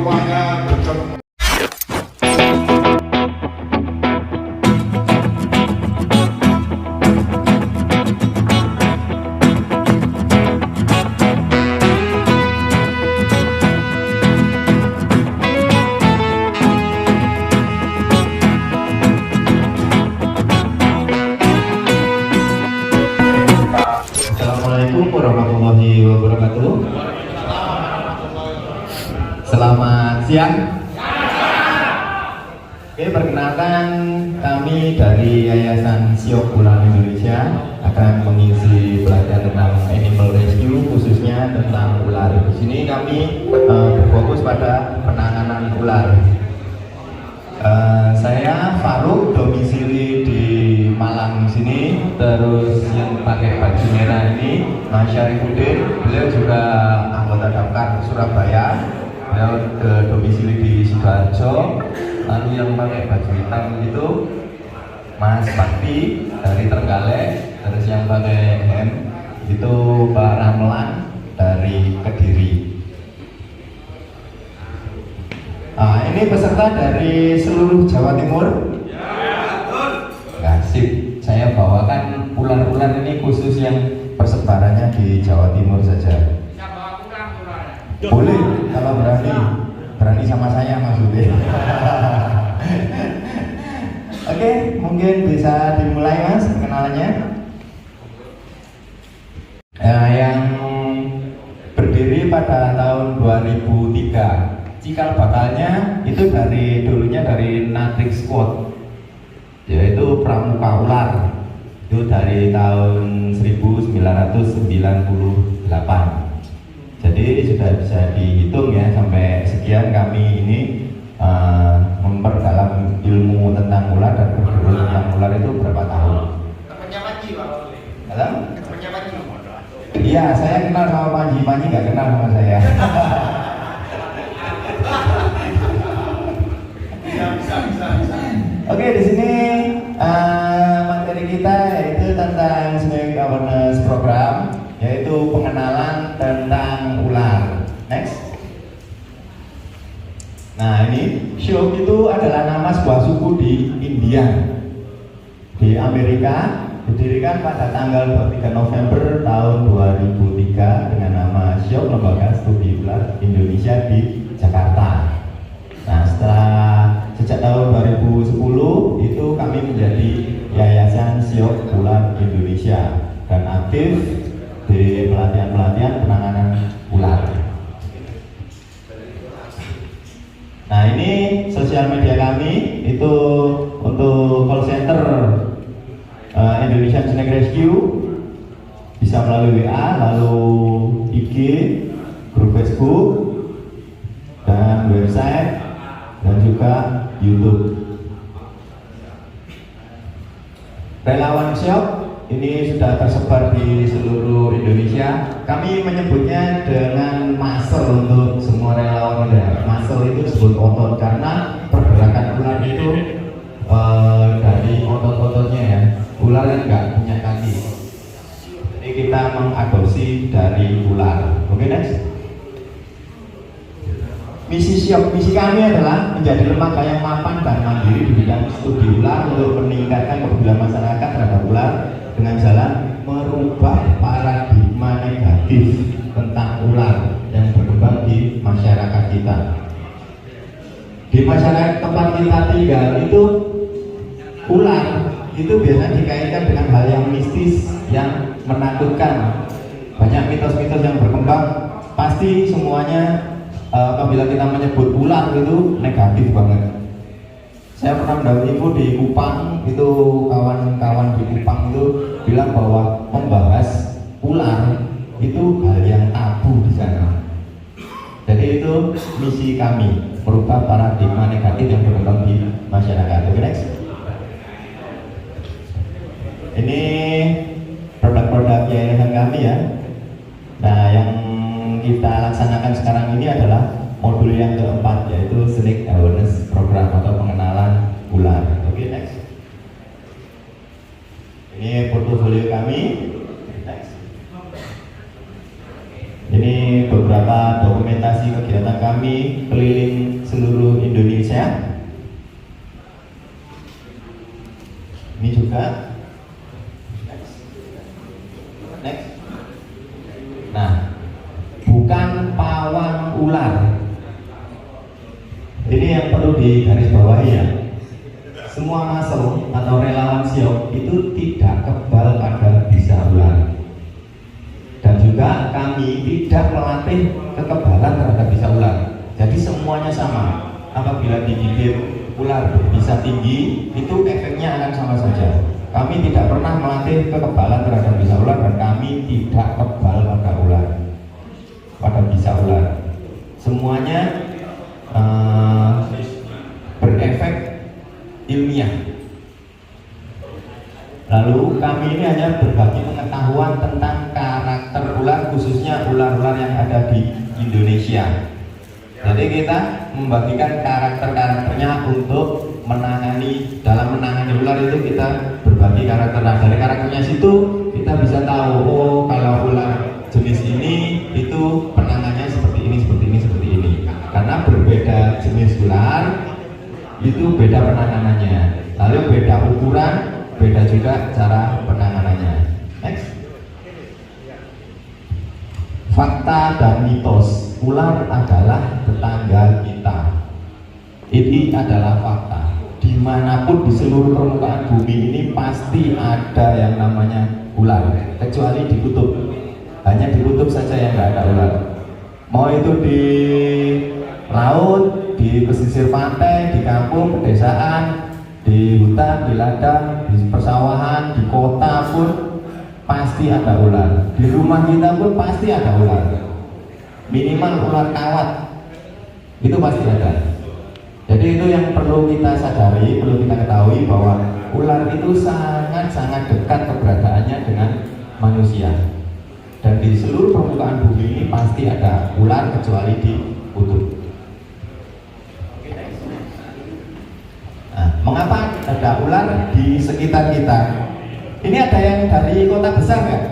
rupanya bertemu. Assalamualaikum warahmatullahi wabarakatuh. Selamat siang. Oke, perkenalkan kami dari Yayasan Siok Ular Indonesia akan mengisi pelatihan tentang animal rescue, khususnya tentang ular. Di sini kami berfokus pada penanganan ular. Saya Faruk, domisili di Malang sini. Terus yang pakai baju merah ini Mas Syarifuddin, beliau juga anggota Damkar Surabaya. Beliau domisili di Sidoarjo. Lalu yang pakai baju hitam itu Mas Bakti dari Trenggalek. Terus yang pakai hem itu Pak Ramlan dari Kediri. Nah, ini peserta dari seluruh Jawa Timur. Nah, sip. Saya bawakan ular-ular ini khusus yang persebarannya di Jawa Timur saja. Boleh, kalau berani sama saya maksudnya. Oke, mungkin bisa dimulai Mas perkenalannya. Yang berdiri pada tahun 2003. Cikal bakalnya itu dulunya dari Natrix Squad, yaitu pramuka ular. Itu dari tahun 1998. Jadi sudah bisa dihitung ya, sampai sekian kami ini memperdalam ilmu tentang ular dan berburu tentang ular itu berapa tahun. Halo? Iya, saya kenal sama Panji. Panji nggak kenal sama saya. Oke, di sini materi kita yaitu tentang Snake Awareness Program, yaitu pengenalan tentang ular. Next. Nah, ini Syok itu adalah nama sebuah suku di India, di Amerika, didirikan pada tanggal 23 November tahun 2003 dengan nama Syok, Lembaga Studi Ular Indonesia di Jakarta. Nah, sejak tahun 2010 itu kami menjadi Yayasan Siok Ular Indonesia dan aktif di pelatihan-pelatihan penanganan ular. Nah, ini sosial media kami itu untuk call center Indonesian Snake Rescue bisa melalui WA, lalu IG, grup Facebook, dan website, dan juga YouTube. Relawan Syok ini sudah tersebar di seluruh Indonesia. Kami menyebutnya dengan muscle untuk semua relawan ular. Muscle itu disebut otot karena pergerakan ular itu dari otot-ototnya ya. Ular yang nggak punya kaki. Jadi kita mengadopsi dari ular. Oke, next. Misi Syok, misi kami adalah menjadi lembaga yang mapan dan mandiri di bidang studi ular untuk meningkatkan kepedulian masyarakat terhadap ular dengan jalan merubah paradigma negatif tentang ular yang berkembang di masyarakat kita. Di masyarakat tempat kita tinggal itu ular itu biasanya dikaitkan dengan hal yang mistis, yang menakutkan. Banyak mitos-mitos yang berkembang, pasti semuanya apabila kita menyebut ular itu negatif banget. Saya pernah mendapat info di Kupang, itu kawan-kawan di Kupang itu bilang bahwa membahas ular itu hal yang tabu di sana. Jadi itu misi kami, merubah paradigma negatif yang berkembang di masyarakat. Oke, next. Ini produk-produk yayasan kami ya. Nah, yang kita laksanakan sekarang ini adalah modul yang keempat, yaitu Snake Awareness Program atau pengenalan ular. Oke, next. Ini portofolio kami. Next. Ini beberapa dokumen dokumentasi kegiatan kami keliling seluruh Indonesia. Ini juga. Next. Nah, bukan pawang ular. Ini yang perlu digarisbawahi ya. Semua masuk atau relawan SIOP itu tidak kebal pada bisa ular. Dan juga kami tidak melatih kekebalan terhadap bisa ular. Jadi semuanya sama. Apabila digigit ular bisa tinggi, itu efeknya akan sama saja. Kami tidak pernah melatih kekebalan terhadap bisa ular dan kami tidak kebal pada ular, pada bisa ular. Semuanya berefek ilmiah. Lalu kami ini hanya berbagi pengetahuan tentang karakter ular, khususnya ular-ular yang ada di Indonesia. Jadi kita membagikan karakter-karakternya untuk menangani, dalam menangani ular itu kita berbagi karakter. Nah, dari karakternya situ kita bisa tahu, oh kalau ular jenis ini itu penanganannya seperti ini, seperti ini, seperti ini. Karena berbeda jenis ular itu beda penanganannya, lalu beda ukuran, beda juga cara penanganannya. Next. Fakta dan mitos, ular adalah tetangga kita. Ini adalah fakta. Dimanapun di seluruh permukaan bumi ini pasti ada yang namanya ular, kecuali di kutub. Hanya di kutub saja yang nggak ada ular. Mau itu di laut, di pesisir pantai, di kampung, pedesaan, di hutan, di ladang, di persawahan, di kota pun pasti ada ular. Di rumah kita pun pasti ada ular. Minimal ular kawat itu pasti ada. Jadi itu yang perlu kita sadari, perlu kita ketahui bahwa ular itu sangat-sangat dekat keberadaannya dengan manusia. Dan di seluruh permukaan bumi ini pasti ada ular kecuali di kutub. Nah, mengapa ada ular di sekitar kita? Ini ada yang dari kota besar nggak?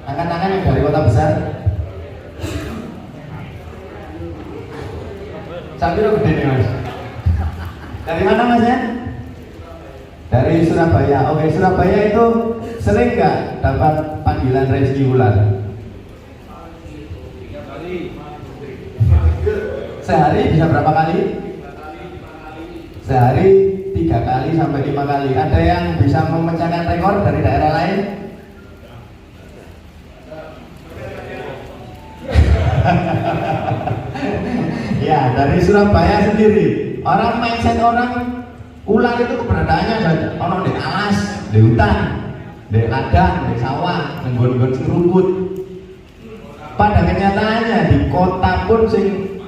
Angkat tangan yang dari kota besar. Sambil gede nih mas. Dari mana mas ya? Dari Surabaya. Oke, Surabaya itu sering nggak dapat panggilan rescue ular? Sehari bisa berapa kali? Sehari 3 kali sampai 5 kali. Ada yang bisa memecahkan rekor dari daerah lain? Ya, dari Surabaya sendiri. Orang mindset orang ular itu keberadaannya ada ono di alas, di hutan, di ladang, di sawah, nggon-nggon seruput. Pada kenyataannya di kota pun sing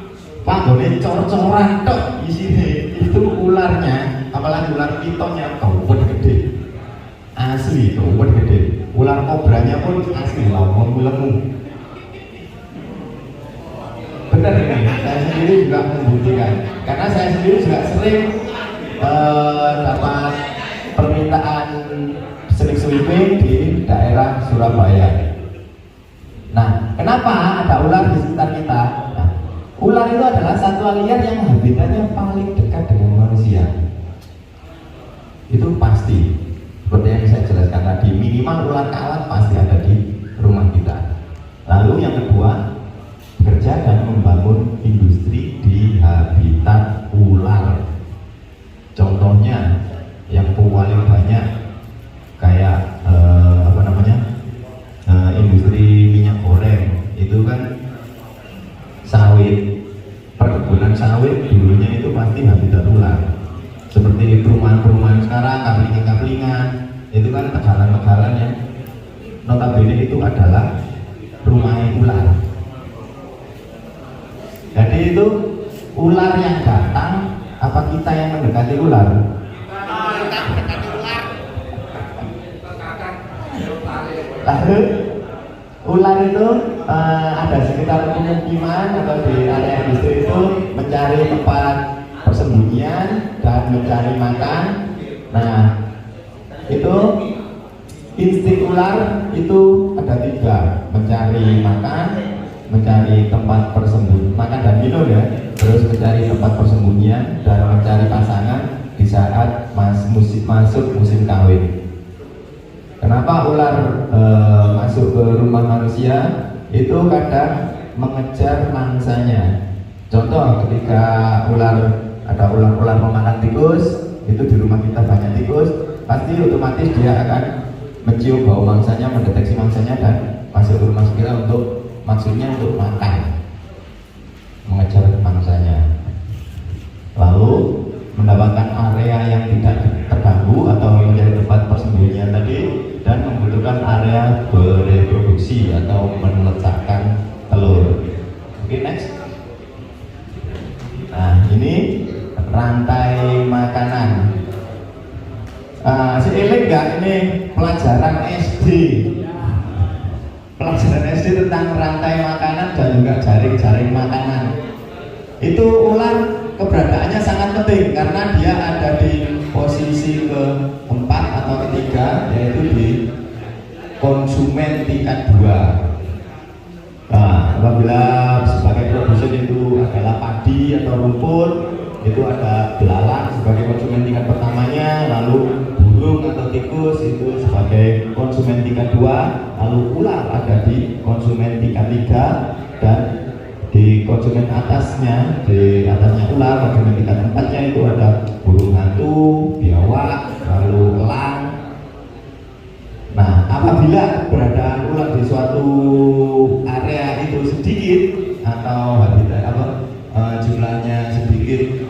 panggone cor-coran tok isine itu ularnya, apalagi ular pitonnya kawat gede. Asli kawat gede. Ular kobranya pun asli lemu-lemu. Benar ini, saya sendiri juga membuktikan. Karena saya sendiri juga sering dapat permintaan sweeping di daerah Surabaya. Nah, kenapa ada ular di sekitar kita? Nah, ular itu adalah satwa liar yang habitatnya paling dekat dengan manusia. Itu pasti. Seperti yang saya jelaskan tadi, minimal ular kawat pasti ada di rumah kita. Lalu yang kedua, bekerja dan membangun industri di habitat ular. Contohnya yang paling banyak kayak industri minyak goreng itu kan sawit, perkebunan sawit dulunya itu pasti habitat ular. Seperti perumahan-perumahan sekarang, kaplingan-kaplingan itu kan tegalan-tegalan yang notabene itu adalah rumah ular. Jadi itu ular yang datang, apa kita yang mendekati ular? Lalu ular itu ada sekitar pemukiman atau di area industri itu mencari tempat persembunyian dan mencari makan. Nah, itu insting ular itu ada 3, mencari makan, mencari tempat persembunyian, makan dan minum ya, terus mencari tempat persembunyian dan mencari pasangan di saat masuk musim kawin. Kenapa ular masuk ke rumah manusia? Itu kadang mengejar mangsanya. Contoh ketika ada ular memakan tikus, itu di rumah kita banyak tikus, pasti otomatis dia akan mencium bau mangsanya, mendeteksi mangsanya dan masuk ke rumah kita maksudnya untuk makan, mengejar mangsanya. Lalu mendapatkan area yang tidak terganggu atau menjadi tempat persembunyian tadi, dan membutuhkan area bereproduksi atau meletakkan telur. Oke, next. Nah, ini rantai makanan. Seiling nggak ini pelajaran SD? Pelajaran SD tentang rantai makanan dan juga jaring-jaring makanan. Itu ular keberadaannya sangat penting karena dia ada di posisi keempat atau ketiga, yaitu di konsumen tingkat 2. Nah, apabila sebagai produsen itu adalah padi atau rumput, itu ada belalang sebagai konsumen tingkat pertamanya, lalu burung atau tikus itu sebagai konsumen tingkat 2, lalu ular ada di konsumen tingkat 3, dan di konsumen atasnya, ular, konsumen tingkat 4-nya itu ada burung hantu, biawak, lalu elang. Nah, apabila keberadaan ular di suatu area itu sedikit atau jumlahnya sedikit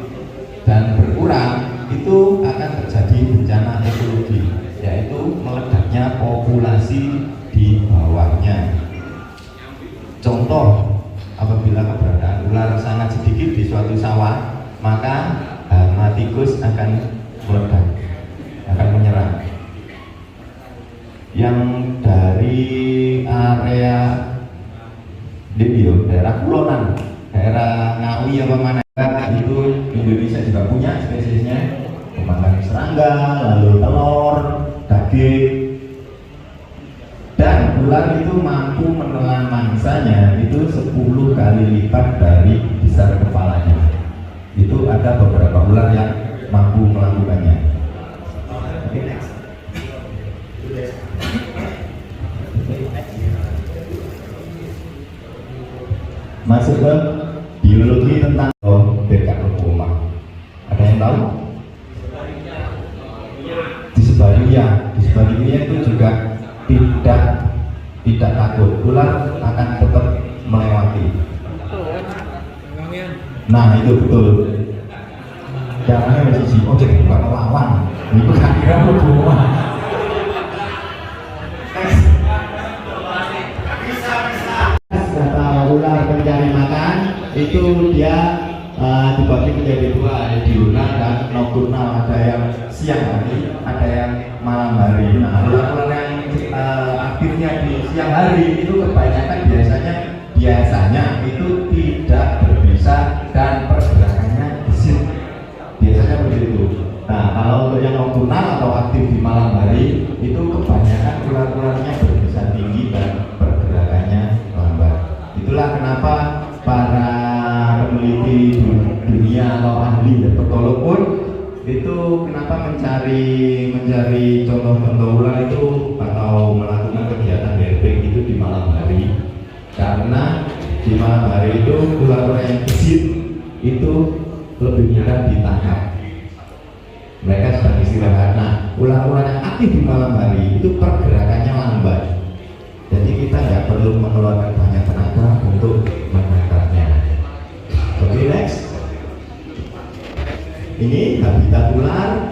dan berkurang, itu akan terjadi bencana ekologi, yaitu meledaknya populasi di bawahnya. Contoh, apabila keberadaan ular sangat sedikit di suatu sawah, maka hama tikus akan meledak, akan menyerang. Yang dari area daerah Kulonan, daerah Ngawi apa mana, itu Indonesia juga punya spesiesnya, pemakan serangga, lalu telur, daging. Dan ular itu mampu menelan mangsanya itu 10 kali lipat dari besar kepalanya. Itu ada beberapa ular yang mampu melakukannya. Oke, next. Masuk ke biologi tentang dekat rumah. Ada yang tahu? Di sebaliknya itu juga tidak takut, ular akan tetap melewati. Nah, itu betul. Jangan masih ojek bukan melawan. Itu kan kira berdua. Kata ular pencari makan itu dia dibagi menjadi 2, ada diurnal dan nokturnal. Ada yang siang hari, ada yang malam hari. Nah, ular-ular yang aktifnya di siang hari itu kebanyakan biasanya itu tidak berbisa dan pergerakannya gesit, biasanya begitu. Nah, kalau untuk yang nokturnal atau aktif di malam hari itu kebanyakan ular-ularnya berbisa tinggi dan pergerakannya lambat. Itulah kenapa para peneliti dunia atau ahli herpetolog pun itu kenapa mencari contoh-contoh ular itu atau melakukan kegiatan herping itu di malam hari, karena di malam hari itu ular-ular yang gesit itu lebih mudah ditangkap, mereka sedang istirahat. Nah, ular-ular yang aktif di malam hari itu pergerakannya lambat, jadi kita nggak perlu mengeluarkan banyak tenaga untuk menangkapnya. Oke, next. Ini habitat ular